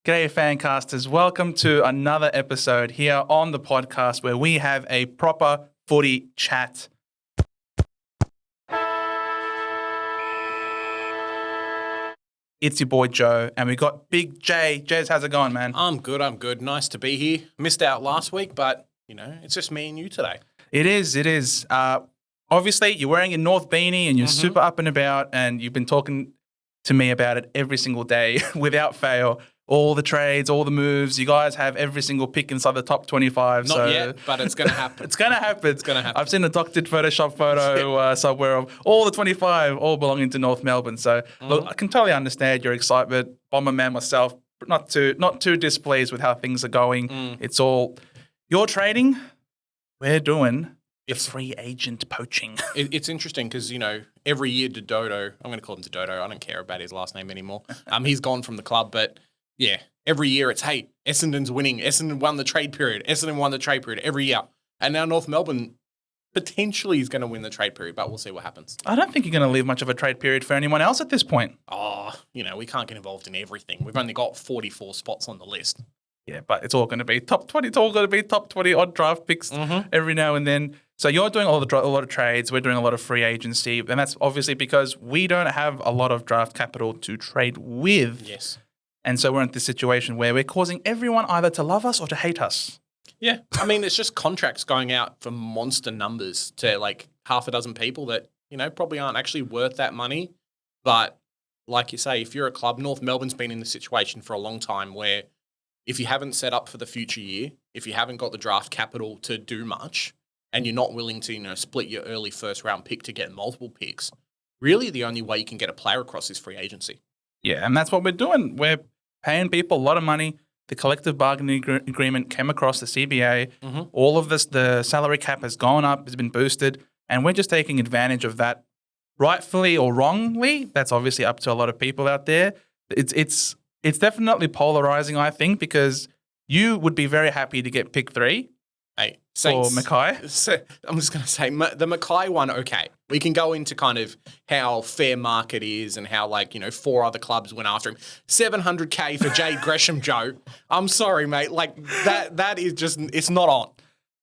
G'day, Fancasters. Welcome to another episode here on the podcast where we have a proper footy chat. It's your boy Joe, and we got Big J. Jez, how's it going, man? I'm good. Nice to be here. Missed out last week, but, it's just me and you today. It is. Obviously, you're wearing your North beanie and you're super up and about, and you've been talking to me about it every single day without fail. All the trades, all the moves. You guys have every single pick inside the top 25. Not yet, but it's going to happen. It's going to happen. I've seen a doctored Photoshop photo somewhere of all the 25, all belonging to North Melbourne. So, look, I can totally understand your excitement. Bomberman myself, not too displeased with how things are going. It's all, you're trading, we're doing the free agent poaching. It's interesting because, every year Dodo, I'm going to call him Dodo. I don't care about his last name anymore. He's gone from the club, but yeah, every year it's, hey, Essendon's winning. Essendon won the trade period. Every year. And now North Melbourne potentially is going to win the trade period, but we'll see what happens. I don't think you're going to leave much of a trade period for anyone else at this point. Oh, we can't get involved in everything. We've only got 44 spots on the list. Yeah, but it's all going to be top 20. It's all going to be top 20 odd draft picks every now and then. So you're doing a lot of trades. We're doing a lot of free agency. And that's obviously because we don't have a lot of draft capital to trade with. Yes. And so we're in this situation where we're causing everyone either to love us or to hate us. Yeah. It's just contracts going out for monster numbers to like half a dozen people that, probably aren't actually worth that money. But like you say, if you're a club, North Melbourne's been in the situation for a long time where if you haven't set up for the future year, if you haven't got the draft capital to do much, and you're not willing to, split your early first round pick to get multiple picks, really the only way you can get a player across is free agency. Yeah, and that's what we're doing. We're paying people a lot of money. The collective bargaining agreement came across the CBA. All of this, the salary cap has gone up, has been boosted, and we're just taking advantage of that rightfully or wrongly. That's obviously up to a lot of people out there. It's definitely polarizing, I think, because you would be very happy to get pick 3. Hey, for Mackay. I'm just going to say the Mackay one, okay. We can go into kind of how fair market is and how 4 other clubs went after him. $700K for Jade Gresham, Joe. I'm sorry, mate. That is just, it's not on.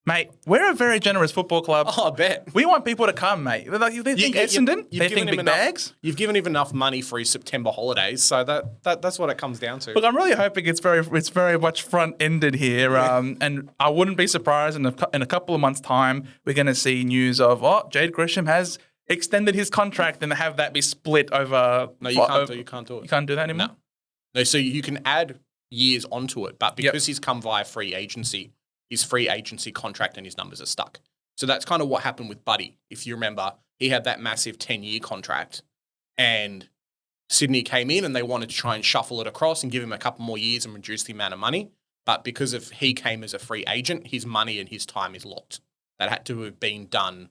Mate, we're a very generous football club. Oh, I bet. We want people to come, mate. They think Essendon, they think big bags. You've given him enough money for his September holidays, so that's what it comes down to. Look, I'm really hoping it's very much front-ended here, and I wouldn't be surprised in a couple of months' time we're going to see news of, Jade Gresham has extended his contract and have that be split over. No, you can't do it. You can't do that anymore? No, so you can add years onto it, but because he's come via free agency, his free agency contract and his numbers are stuck. So that's kind of what happened with Buddy. If you remember, he had that massive 10-year contract and Sydney came in and they wanted to try and shuffle it across and give him a couple more years and reduce the amount of money. But because he came as a free agent, his money and his time is locked. That had to have been done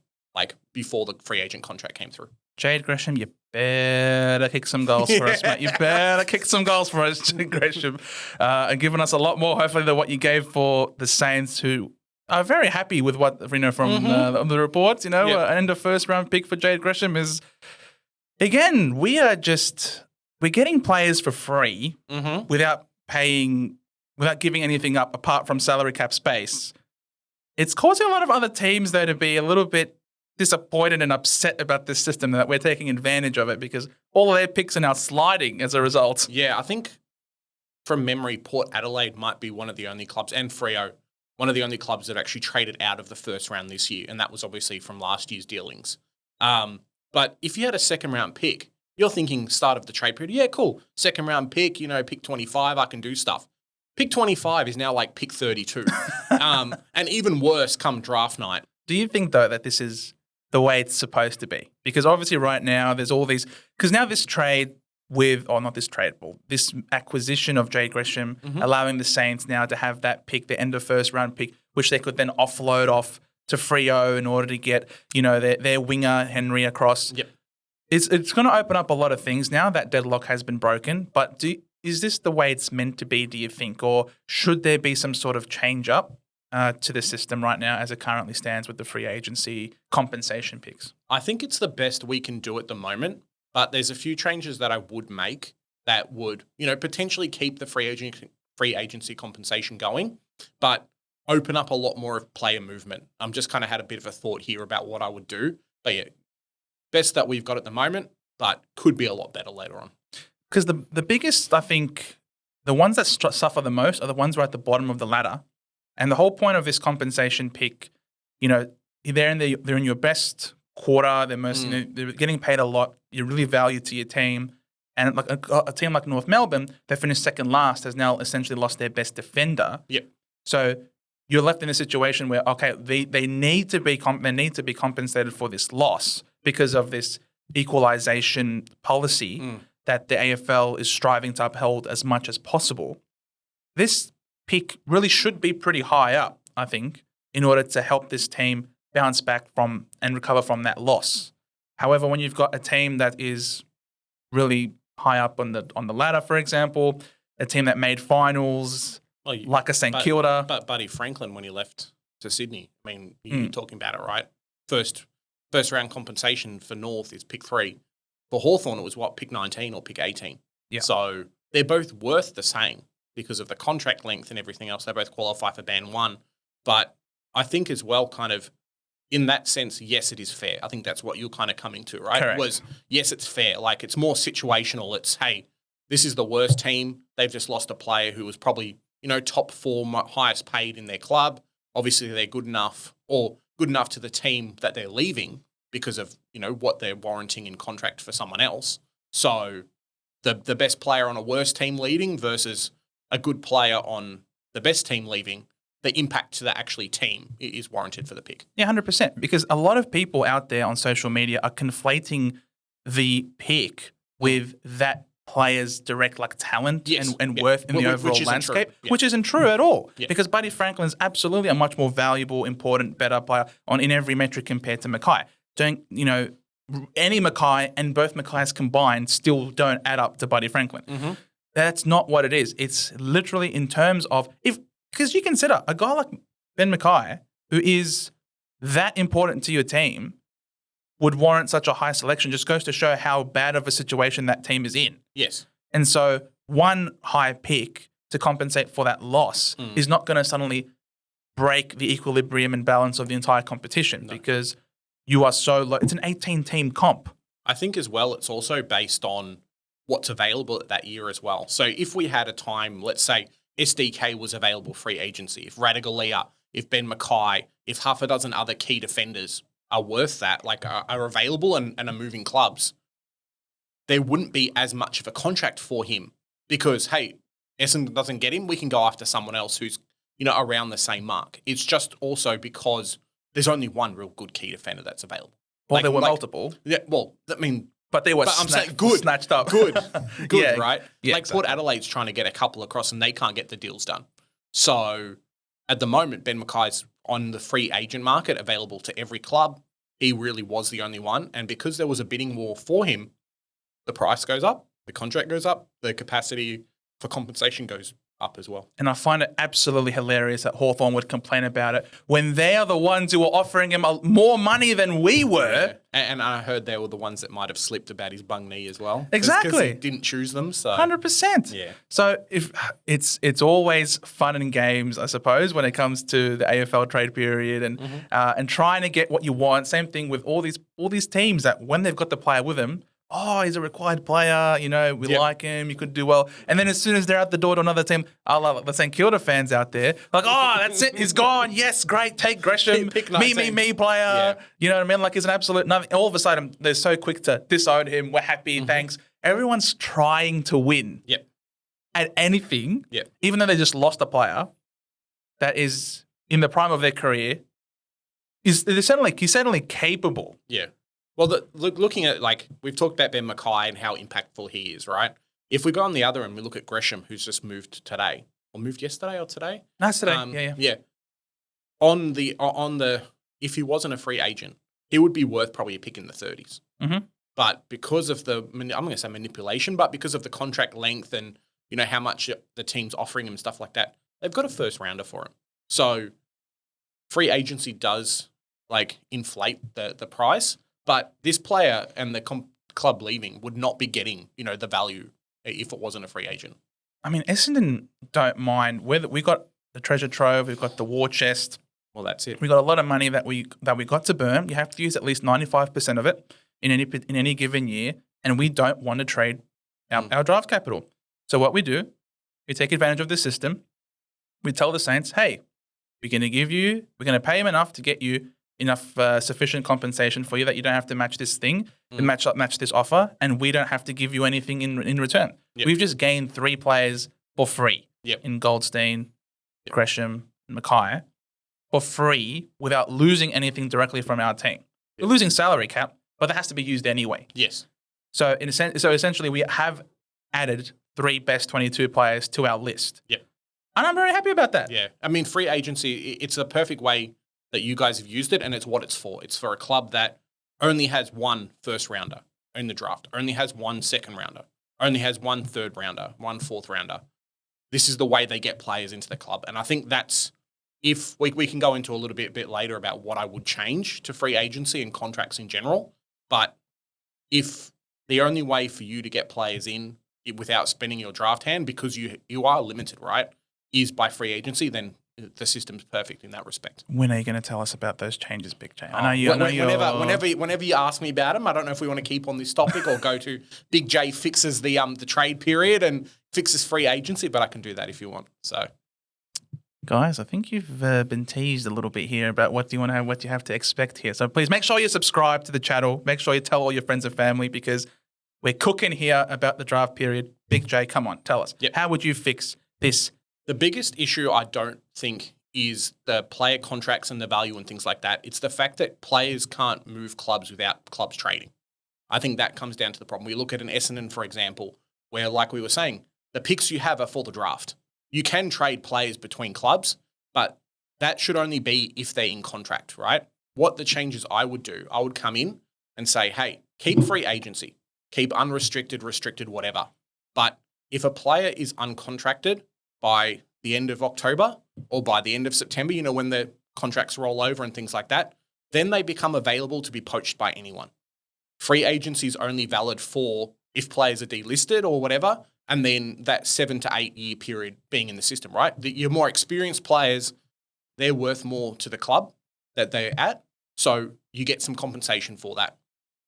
before the free agent contract came through. Jade Gresham, you better kick some goals for us, mate. You better kick some goals for us, Jade Gresham. And giving us a lot more, hopefully, than what you gave for the Saints, who are very happy with what, from the reports. An end of first round pick for Jade Gresham is, again, we're getting players for free without giving anything up apart from salary cap space. It's causing a lot of other teams, though, to be a little bit disappointed and upset about this system, that we're taking advantage of it because all of their picks are now sliding as a result. Yeah, I think from memory, Port Adelaide might be one of the only clubs, and Freo, one of the only clubs that actually traded out of the first round this year, and that was obviously from last year's dealings. But if you had a second round pick, you're thinking start of the trade period, yeah, cool. Second round pick, pick 25, I can do stuff. Pick 25 is now like pick 32. And even worse come draft night. Do you think, though, that this is the way it's supposed to be? Because obviously right now there's all these, because now this acquisition of Jade Gresham, allowing the Saints now to have that pick, the end of first round pick, which they could then offload off to Freo in order to get, their winger Henry across. Yep. It's going to open up a lot of things now. That deadlock has been broken, but is this the way it's meant to be, do you think? Or should there be some sort of change up to the system right now as it currently stands with the free agency compensation picks? I think it's the best we can do at the moment, but there's a few changes that I would make that would, potentially keep the free free agency compensation going, but open up a lot more of player movement. I'm just kind of had a bit of a thought here about what I would do. But yeah, best that we've got at the moment, but could be a lot better later on. Because the biggest, I think, the ones that suffer the most are the ones who are at the bottom of the ladder. And the whole point of this compensation pick, they're in your best quarter. They're most, they're getting paid a lot. You're really valued to your team. And like a team like North Melbourne, they finished second last, has now essentially lost their best defender. Yep. So you're left in a situation where, okay, they need to be compensated for this loss because of this equalization policy that the AFL is striving to uphold as much as possible. This pick really should be pretty high up, I think, in order to help this team bounce back from and recover from that loss. However, when you've got a team that is really high up on the ladder, for example, a team that made finals, like a St Kilda. But Buddy Franklin, when he left to Sydney, I mean, you're talking about it, right? First round compensation for North is pick 3. For Hawthorn, it was pick 19 or pick 18. Yeah. So they're both worth the same because of the contract length and everything else. They both qualify for band 1. But I think as well, kind of in that sense, yes, it is fair. I think that's what you're kind of coming to, right? Correct. Yes, it's fair. Like, it's more situational. It's, hey, this is the worst team. They've just lost a player who was probably, top 4 highest paid in their club. Obviously, they're good enough to the team that they're leaving because of, what they're warranting in contract for someone else. So the best player on a worse team leaving versus a good player on the best team leaving, the impact to the actually team is warranted for the pick. Yeah, 100%. Because a lot of people out there on social media are conflating the pick with that player's direct talent and worth in the overall landscape, which isn't true at all. Yeah. Because Buddy Franklin is absolutely a much more valuable, important, better player in every metric compared to Mackay. Any Mackay and both Mackays combined still don't add up to Buddy Franklin. Mm-hmm. That's not what it is. It's literally in terms of because you consider a guy like Ben Mackay, who is that important to your team, would warrant such a high selection, just goes to show how bad of a situation that team is in. Yes. And so one high pick to compensate for that loss is not going to suddenly break the equilibrium and balance of the entire competition because you are so low. It's an 18-team comp. I think as well it's also based on what's available at that year as well. So if we had a time, let's say SDK was available free agency, if Radigalia, if Ben Mackay, if half a dozen other key defenders are worth that, are available and are moving clubs, there wouldn't be as much of a contract for him because, hey, Essendon doesn't get him, we can go after someone else who's, around the same mark. It's just also because there's only one real good key defender that's available. Well, there were multiple. Yeah, well, I mean... But they were snatched up. Good, yeah, right? Yeah, exactly. Port Adelaide's trying to get a couple across and they can't get the deals done. So at the moment, Ben Mackay's on the free agent market, available to every club. He really was the only one. And because there was a bidding war for him, the price goes up, the contract goes up, the capacity for compensation goes up as well. And I find it absolutely hilarious that Hawthorn would complain about it when they are the ones who were offering him more money than we were. Yeah. And I heard they were the ones that might have slipped about his bung knee as well. Exactly. Because he didn't choose them. So 100%. Yeah. So if it's always fun and games, I suppose, when it comes to the AFL trade period and trying to get what you want. Same thing with all these teams that when they've got the player with them, oh, he's a required player, we like him, you could do well. And then as soon as they're out the door to another team, I love the St Kilda fans out there, that's it, he's gone, yes, great, take Gresham, me player. Yeah. You know what I mean? It's an absolute nothing. All of a sudden, they're so quick to disown him, we're happy, thanks. Everyone's trying to win at anything, even though they just lost a player that is in the prime of their career, he's certainly capable. Yeah. Well, looking at, we've talked about Ben Mackay and how impactful he is, right? If we go on the other end, we look at Gresham, who's just moved today, or moved yesterday or today? No, it's today. Yeah. On the, if he wasn't a free agent, he would be worth probably a pick in the 30s. Mm-hmm. But because of I'm going to say manipulation, but because of the contract length and, how much the team's offering him and stuff like that, they've got a first rounder for him. So free agency does, inflate the price. But this player and the club leaving would not be getting, the value if it wasn't a free agent. I mean, Essendon don't mind whether we got the treasure trove, we've got the war chest. Well, that's it. We got a lot of money that we got to burn. You have to use at least 95% of it in any given year, and we don't want to trade our draft capital. So what we do, we take advantage of the system. We tell the Saints, hey, we're going to pay him enough to get you enough sufficient compensation for you that you don't have to match this thing, match this offer, and we don't have to give you anything in return. Yep. We've just gained 3 players for free in Goldstein, Gresham, and Mackay for free without losing anything directly from our team. We're losing salary cap, but that has to be used anyway. Yes. So essentially, we have added 3 best 22 players to our list. Yep. And I'm very happy about that. Yeah. I mean, free agency, it's a perfect way that you guys have used it, and it's what it's for. It's for a club that only has 1 first rounder in the draft, only has 1 second rounder, only has 1 third rounder, 1 fourth rounder. This is the way they get players into the club. And I think that's, if we can go into a little bit later about what I would change to free agency and contracts in general, but if the only way for you to get players in without spending your draft hand, because you are limited, right, is by free agency, then the system's perfect in that respect. When are you going to tell us about those changes, Big J? Whenever you ask me about them, I don't know if we want to keep on this topic or go to Big J fixes the trade period and fixes free agency, but I can do that if you want. So, guys, I think you've been teased a little bit here about what you have to expect here. So please make sure you subscribe to the channel. Make sure you tell all your friends and family, because we're cooking here about the draft period. Big J, come on, tell us. Yep. How would you fix this? The biggest issue, I don't think, is the player contracts and the value and things like that. It's the fact that players can't move clubs without clubs trading. I think that comes down to the problem. We look at an Essendon, for example, where, like we were saying, the picks you have are for the draft. You can trade players between clubs, but that should only be if they're in contract, right? What the changes I would do, I would come in and say, hey, keep free agency, keep unrestricted, restricted, whatever. But if a player is uncontracted by the end of October or by the end of September, when the contracts roll over and things like that, then they become available to be poached by anyone. Free agency is only valid for if players are delisted or whatever, and then that 7 to 8 year period being in the system, right? Your more experienced players, they're worth more to the club that they're at, so you get some compensation for that.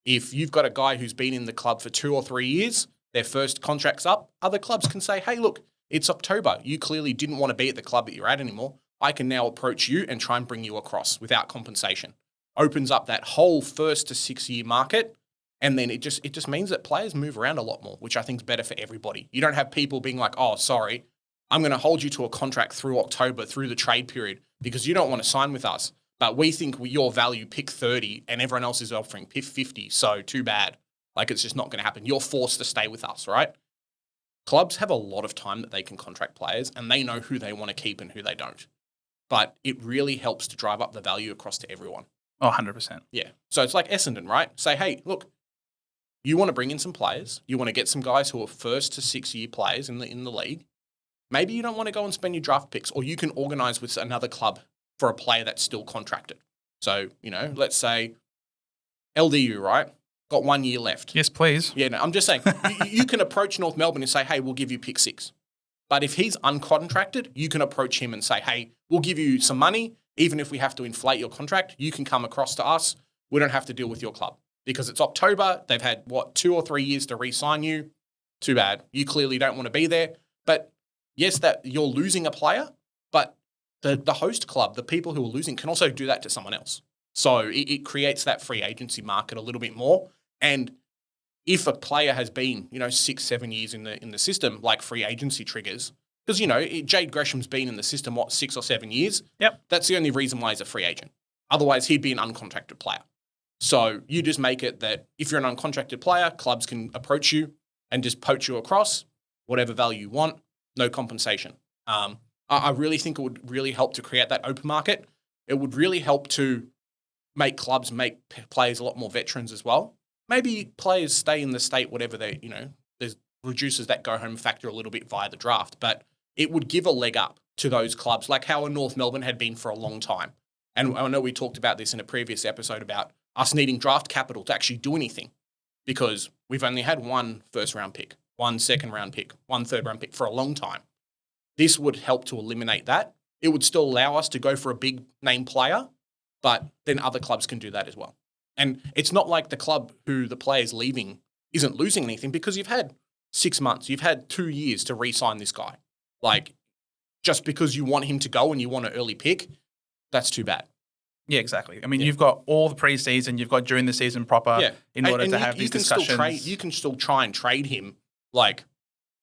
If you've got a guy who's been in the club for 2 or 3 years, their first contract's up, other clubs can say, hey, look, it's October. You clearly didn't want to be at the club that you're at anymore. I can now approach you and try and bring you across without compensation. Opens up that whole 1st to 6 year market. And then it just means that players move around a lot more, which I think is better for everybody. You don't have people being like, oh, sorry, I'm going to hold you to a contract through October, through the trade period, because you don't want to sign with us. But we think your value pick 30 and everyone else is offering pick 50. So too bad. Like, it's just not going to happen. You're forced to stay with us, right? Clubs have a lot of time that they can contract players, and they know who they want to keep and who they don't. But it really helps to drive up the value across to everyone. Oh, 100%. Yeah. So it's like Essendon, right? Say, hey, look, you want to bring in some players. You want to get some guys who are 1st to 6 year players in the league. Maybe you don't want to go and spend your draft picks, or you can organise with another club for a player that's still contracted. So, let's say LDU, right? Got 1 year left. Yes, please. Yeah, no, I'm just saying, you can approach North Melbourne and say, hey, we'll give you pick 6. But if he's uncontracted, you can approach him and say, hey, we'll give you some money. Even if we have to inflate your contract, you can come across to us. We don't have to deal with your club. Because it's October, they've had, 2 or 3 years to re-sign you. Too bad. You clearly don't want to be there. But yes, that you're losing a player, but the host club, the people who are losing, can also do that to someone else. So it creates that free agency market a little bit more. And if a player has been, 6, 7 years in the system, like free agency triggers, because, Jade Gresham's been in the system, 6 or 7 years? Yep. That's the only reason why he's a free agent. Otherwise, he'd be an uncontracted player. So you just make it that if you're an uncontracted player, clubs can approach you and just poach you across, whatever value you want, no compensation. I really think it would really help to create that open market. It would really help to make clubs make players a lot more veterans as well. Maybe players stay in the state, whatever they, there's reduces that go-home factor a little bit via the draft, but it would give a leg up to those clubs, like how North Melbourne had been for a long time. And I know we talked about this in a previous episode about us needing draft capital to actually do anything, because we've only had 1 first-round pick, 1 second-round pick, 1 third-round pick for a long time. This would help to eliminate that. It would still allow us to go for a big name player, but then other clubs can do that as well. And it's not like the club who the player's leaving isn't losing anything because you've had 6 months, you've had 2 years to re-sign this guy. Like, just because you want him to go and you want an early pick, that's too bad. Yeah, exactly. I mean, you've got all the preseason, you've got during the season proper in order to have these discussions. You can still try and trade him like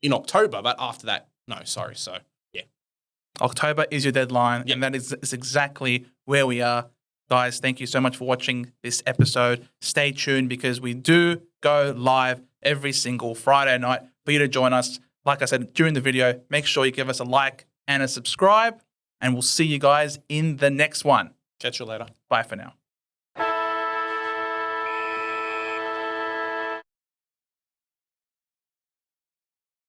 in October, but after that, no, sorry. So, yeah. October is your deadline, and that is exactly where we are. Guys, thank you so much for watching this episode. Stay tuned because we do go live every single Friday night for you to join us. Like I said during the video, make sure you give us a like and a subscribe, and we'll see you guys in the next one. Catch you later. Bye for now.